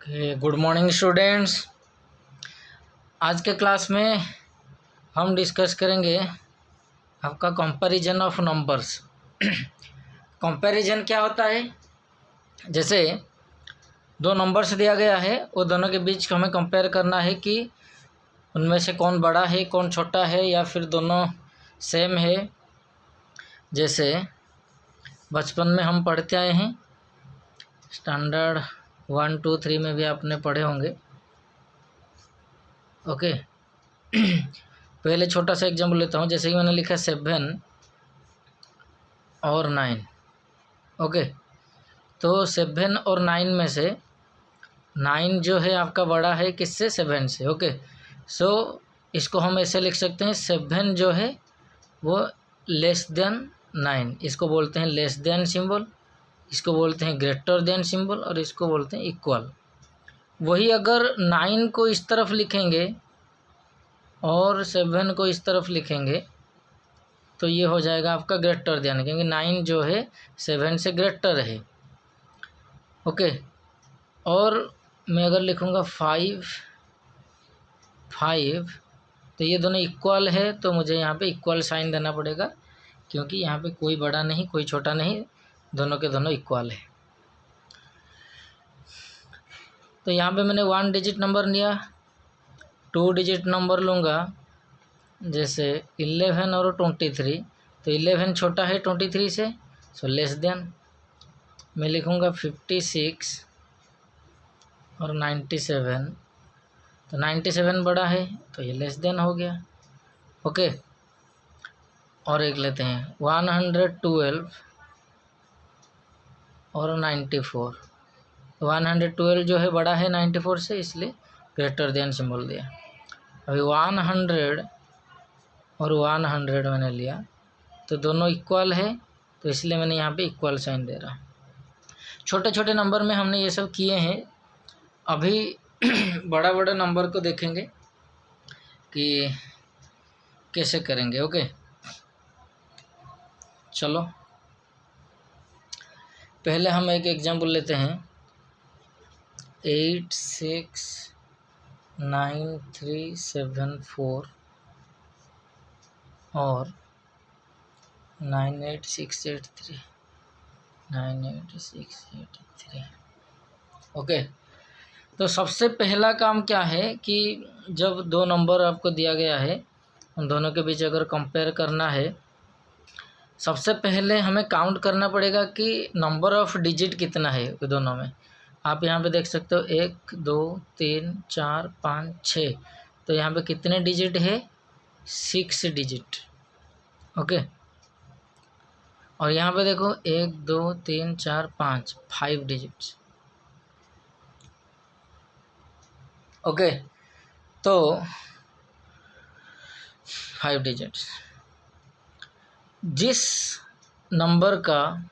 Good morning students. आज के class में हम डिस्कस करेंगे आपका कंपैरिजन ऑफ नंबर्स। कंपैरिजन क्या होता है? जैसे दो नंबर्स दिया गया है, वो दोनों के बीच हमें कंपेयर करना है कि उनमें से कौन बड़ा है कौन छोटा है या फिर दोनों सेम है। जैसे बचपन में हम पढ़ते आए हैं, स्टैंडर्ड 1, 2, 3 में भी आपने पढ़े होंगे। ओके। पहले छोटा सा एग्जाम्पल लेता हूँ। जैसे कि मैंने लिखा 7 और 9। ओके, तो 7 और 9 में से 9 जो है आपका बड़ा है किससे? 7 से। ओके, सो इसको हम ऐसे लिख सकते हैं, 7 जो है वो लेस देन 9। इसको बोलते हैं लेस देन सिंबल, इसको बोलते हैं ग्रेटर देन सिंबल और इसको बोलते हैं इक्वल। वही अगर 9 को इस तरफ लिखेंगे और 7 को इस तरफ लिखेंगे तो ये हो जाएगा आपका ग्रेटर देन, क्योंकि 9 जो है 7 से ग्रेटर है। ओके, और मैं अगर लिखूँगा 5 तो ये दोनों इक्वल है, तो मुझे यहाँ पे इक्वल साइन देना पड़ेगा, क्योंकि यहाँ पे कोई बड़ा नहीं कोई छोटा नहीं, दोनों के दोनों इक्वल है। तो यहाँ पे मैंने 1 डिजिट नंबर लिया, 2 डिजिट नंबर लूँगा, जैसे 11 और 23। तो 11 छोटा है 23 से, सो लेस देन। मैं लिखूँगा 56 और 97, तो 97 बड़ा है तो ये लेस देन हो गया। ओके, और एक लेते हैं 112 और 94। 112 जो है बड़ा है 94 से, इसलिए ग्रेटर देन सिंबल दिया। अभी 100 और 100 मैंने लिया, तो दोनों इक्वल है, तो इसलिए मैंने यहाँ पे इक्वल साइन दे रहा। छोटे छोटे नंबर में हमने ये सब किए हैं। अभी बड़ा बड़ा नंबर को देखेंगे कि कैसे करेंगे। ओके, चलो पहले हम एक एग्जाम्पल लेते हैं। 869,374 और 98683। ओके, तो सबसे पहला काम क्या है कि जब दो नंबर आपको दिया गया है, उन दोनों के बीच अगर कंपेयर करना है, सबसे पहले हमें काउंट करना पड़ेगा कि नंबर ऑफ डिजिट कितना है दोनों में। आप यहाँ पे देख सकते हो 1 2 3 4 5 6, तो यहाँ पे कितने डिजिट है? 6 डिजिट। ओके, और यहाँ पे देखो 1 2 3 4 5 डिजिट्स। ओके, तो 5 डिजिट्स। जिस नंबर का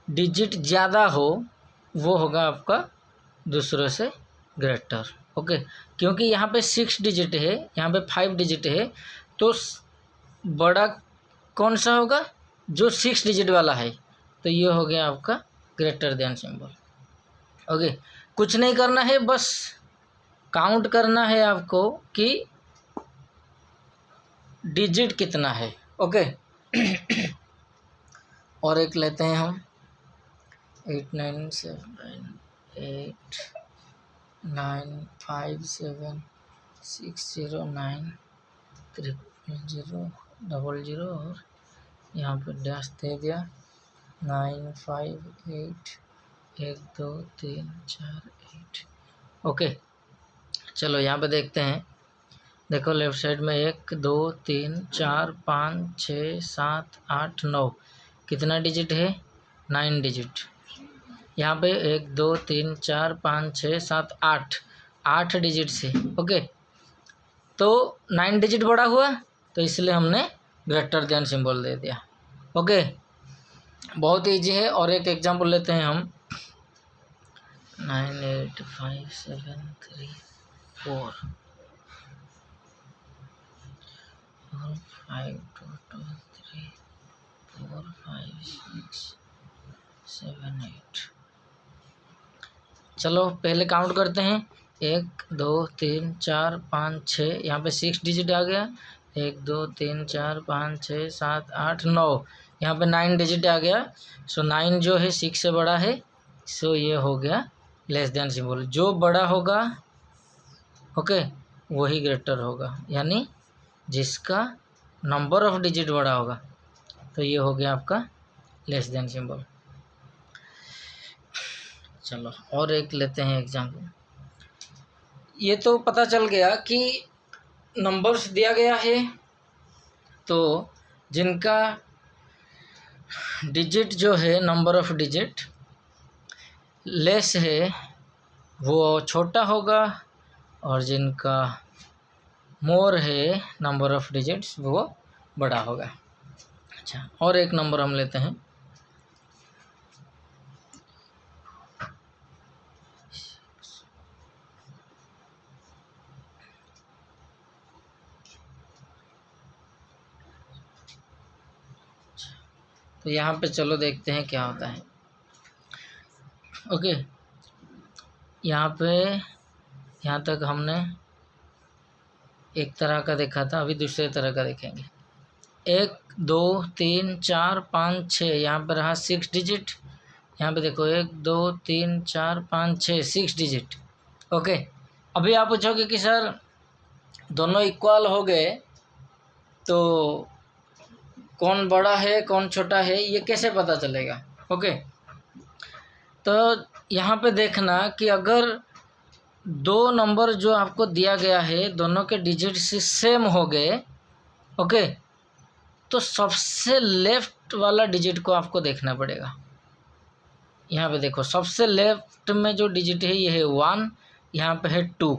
डिजिट ज़्यादा हो वो होगा आपका दूसरों से ग्रेटर। ओके, क्योंकि यहाँ पे 6 डिजिट है, यहाँ पे 5 डिजिट है, तो बड़ा कौन सा होगा? जो 6 डिजिट वाला है, तो ये हो गया आपका ग्रेटर देन सिंबल। ओके, कुछ नहीं करना है, बस काउंट करना है आपको कि डिजिट कितना है। ओके, और एक लेते हैं हम 89789576090000 और यहाँ पे डैश दे दिया 9581238। ओके, चलो यहाँ पे देखते हैं। देखो लेफ्ट साइड में 1 2 3 4 5 6 7 8 9, कितना डिजिट है? 9 डिजिट। यहाँ पे 1 2 3 4 5 6 7 8 डिजिट से। ओके, तो 9 डिजिट बड़ा हुआ, तो इसलिए हमने ग्रेटर देन सिंबल दे दिया। ओके, बहुत ईजी है। और एक एग्जांपल लेते हैं हम 98573 4 5 2 2 3 4 5 6 7 8। चलो पहले काउंट करते हैं, 1 2 3 4 5 6, यहाँ पे 6 डिजिट आ गया, 1 2 3 4 5 6 7 8 9, यहाँ पे 9 डिजिट आ गया। सो 9 जो है 6 से बड़ा है, सो ये हो गया लेस देन सिंबल। जो बड़ा होगा ओके वही ग्रेटर होगा, यानी जिसका नंबर ऑफ डिजिट बड़ा होगा, तो ये हो गया आपका लेस देन सिंबल। चलो और एक लेते हैं एग्जाम्पल। ये तो पता चल गया कि नंबर्स दिया गया है, तो जिनका डिजिट जो है नंबर ऑफ डिजिट लेस है वो छोटा होगा, और जिनका मोर है नंबर ऑफ डिजिट्स वो बड़ा होगा। अच्छा और एक नंबर हम लेते हैं, तो यहाँ पे चलो देखते हैं क्या होता है। ओके यहाँ पे यहाँ तक हमने एक तरह का देखा था, अभी दूसरे तरह का देखेंगे। 1 2 3 4 5 6, यहाँ पर रहा 6 डिजिट। यहाँ पे देखो 1 2 3 4 5 6 6 डिजिट। ओके अभी आप पूछोगे कि सर दोनों इक्वल हो गए तो कौन बड़ा है कौन छोटा है, ये कैसे पता चलेगा? ओके तो यहाँ पे देखना कि अगर दो नंबर जो आपको दिया गया है दोनों के डिजिट सेम हो गए, ओके तो सबसे लेफ्ट वाला डिजिट को आपको देखना पड़ेगा। यहाँ पे देखो सबसे लेफ्ट में जो डिजिट है ये है 1, यहाँ पे है 2।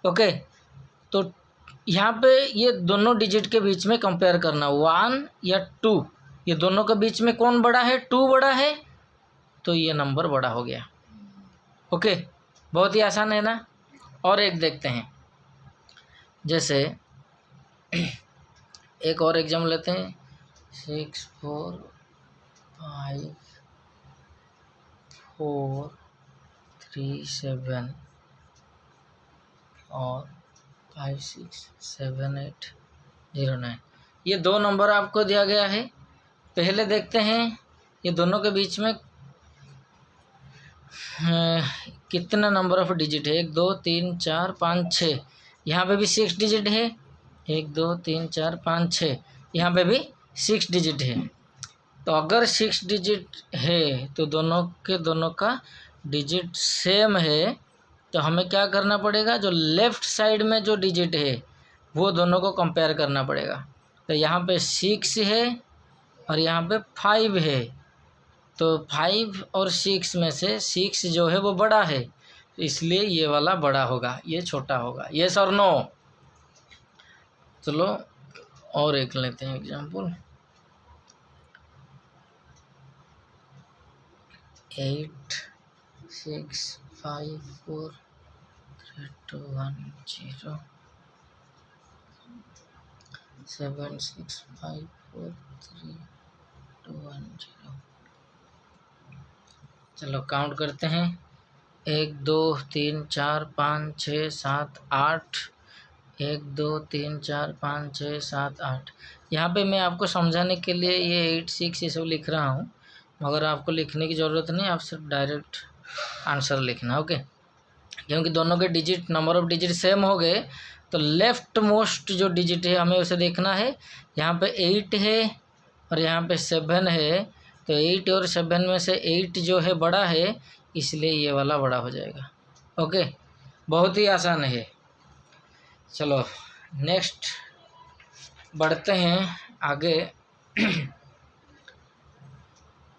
ओके तो यहाँ पे ये दोनों डिजिट के बीच में कंपेयर करना, 1 या 2, ये दोनों के बीच में कौन बड़ा है? 2 बड़ा है, तो ये नंबर बड़ा हो गया। ओके बहुत ही आसान है ना। और एक देखते हैं, जैसे एक और एग्जाम लेते हैं, 6 4 5 4 3 7 और 5 6 7 8 0 9, ये दो नंबर आपको दिया गया है। पहले देखते हैं ये दोनों के बीच में कितना नंबर ऑफ डिजिट है, 1 2 3 4 5 6, यहाँ पे भी 6 डिजिट है, 1 2 3 4 5 6, यहाँ पे भी 6 डिजिट है। तो अगर 6 डिजिट है तो दोनों का डिजिट सेम है, तो हमें क्या करना पड़ेगा, जो लेफ़्ट साइड में जो डिजिट है वो दोनों को कंपेयर करना पड़ेगा। तो यहाँ पे 6 है और यहाँ पे 5 है, तो 5 और 6 में से 6 जो है वो बड़ा है, तो इसलिए ये वाला बड़ा होगा, ये छोटा होगा। येस और नो? चलो और एक लेते हैं एग्जाम्पल, 8 6 5 4 3 2 1 0 7 6 5 4 3 2 1 0। चलो काउंट करते हैं, 1 2 3 4 5 6 7 8, 1 2 3 4 5 6 7 8। यहाँ पे मैं आपको समझाने के लिए ये 8 6 ये सब लिख रहा हूँ, मगर आपको लिखने की ज़रूरत नहीं, आप सिर्फ डायरेक्ट आंसर लिखना। ओके क्योंकि दोनों के digit number of digit same हो गए, तो लेफ्ट मोस्ट जो डिजिट है हमें उसे देखना है। यहाँ पे 8 है और यहाँ पे 7 है, तो 8 और 7 में से 8 जो है बड़ा है, इसलिए ये वाला बड़ा हो जाएगा। ओके बहुत ही आसान है। चलो नेक्स्ट बढ़ते हैं आगे।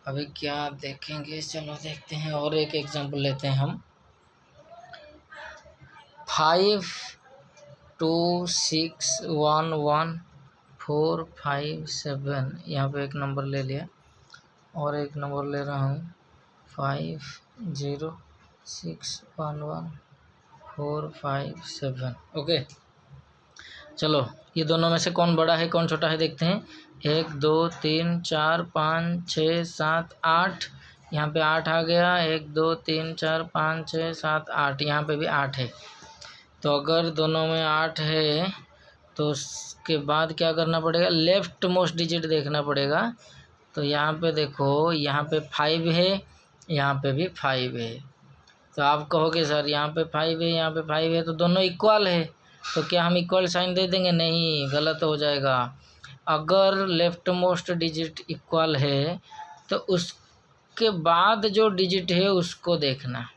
अभी क्या देखेंगे, चलो देखते हैं और एक एग्जांपल लेते हैं हम। 5 2 6 1 1 4 5 7, यहाँ पे एक नंबर ले लिया और एक नंबर ले रहा हूँ 5 0 6 1 1 4 5 7। ओके चलो ये दोनों में से कौन बड़ा है कौन छोटा है देखते हैं। 1 2 3 4 5 6 7 8, यहाँ पे 8 आ गया, 1 2 3 4 5 6 7 8, यहाँ पे भी 8 है। तो अगर दोनों में 8 है तो उसके बाद क्या करना पड़ेगा, लेफ्ट मोस्ट डिजिट देखना पड़ेगा। तो यहाँ पे देखो, यहाँ पे 5 है, यहाँ पे भी 5 है। तो आप कहोगे सर यहाँ पे 5 है, यहाँ पे 5 है, तो दोनों इक्वल है, तो क्या हम इक्वल साइन दे देंगे? नहीं, गलत हो जाएगा। अगर लेफ्ट मोस्ट डिजिट इक्वल है तो उसके बाद जो डिजिट है उसको देखना।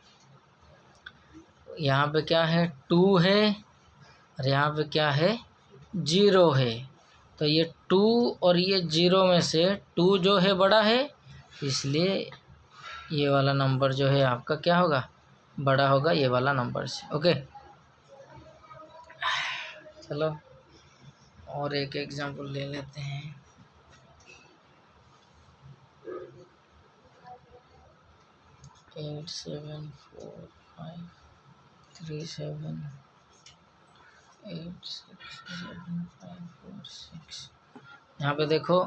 यहाँ पे क्या है, 2 है, और यहाँ पे क्या है, 0 है। तो ये 2 और ये 0 में से 2 जो है बड़ा है, इसलिए ये वाला नंबर जो है आपका क्या होगा, बड़ा होगा ये वाला नंबर से। ओके, चलो और एक एग्जांपल ले लेते हैं। एट 7 4 5 3 7 8 6 7 5 4 6। यहाँ पे देखो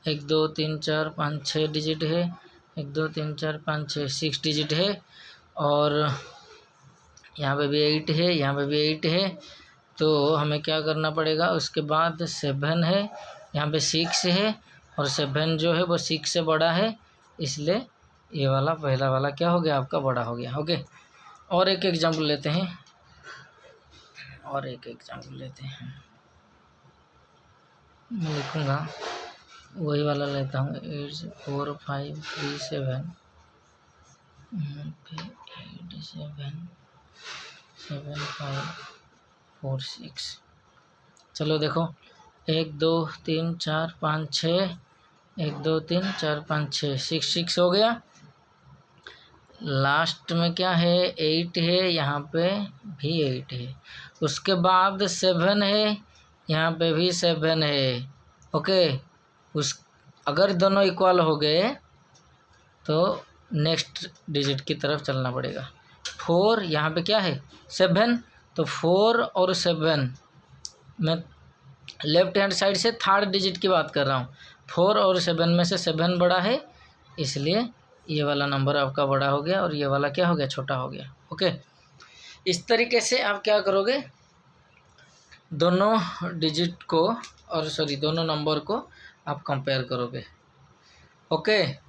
1 2 3 4 5 6 डिजिट है, 1 2 3 4 5 6 6 डिजिट है, और यहाँ पे भी 8 है, यहाँ पे भी 8 है। तो हमें क्या करना पड़ेगा, उसके बाद 7 है, यहाँ पे 6 है, और 7 जो है वो 6 से बड़ा है, इसलिए ये वाला पहला वाला क्या हो गया, आपका बड़ा हो गया। ओके, और एक एग्जांपल लेते हैं, मैं लिखूँगा वही वाला लेता हूँ, 8 4 5 3 7 8 7 7 5 4 6। चलो देखो, 1 2 3 4 5 6, 1 2 3 4 5 6 6 6 हो गया। लास्ट में क्या है, 8 है, यहाँ पे भी 8 है, उसके बाद 7 है, यहाँ पे भी 7 है। ओके, उस अगर दोनों इक्वल हो गए तो नेक्स्ट डिजिट की तरफ चलना पड़ेगा। 4, यहाँ पे क्या है, 7, तो 4 और 7, मैं लेफ्ट हैंड साइड से थर्ड डिजिट की बात कर रहा हूँ। 4 और 7 में से 7 बड़ा है, इसलिए ये वाला नंबर आपका बड़ा हो गया और ये वाला क्या हो गया, छोटा हो गया। ओके, इस तरीके से आप क्या करोगे, दोनों डिजिट को, और सॉरी दोनों नंबर को आप कंपेयर करोगे। ओके।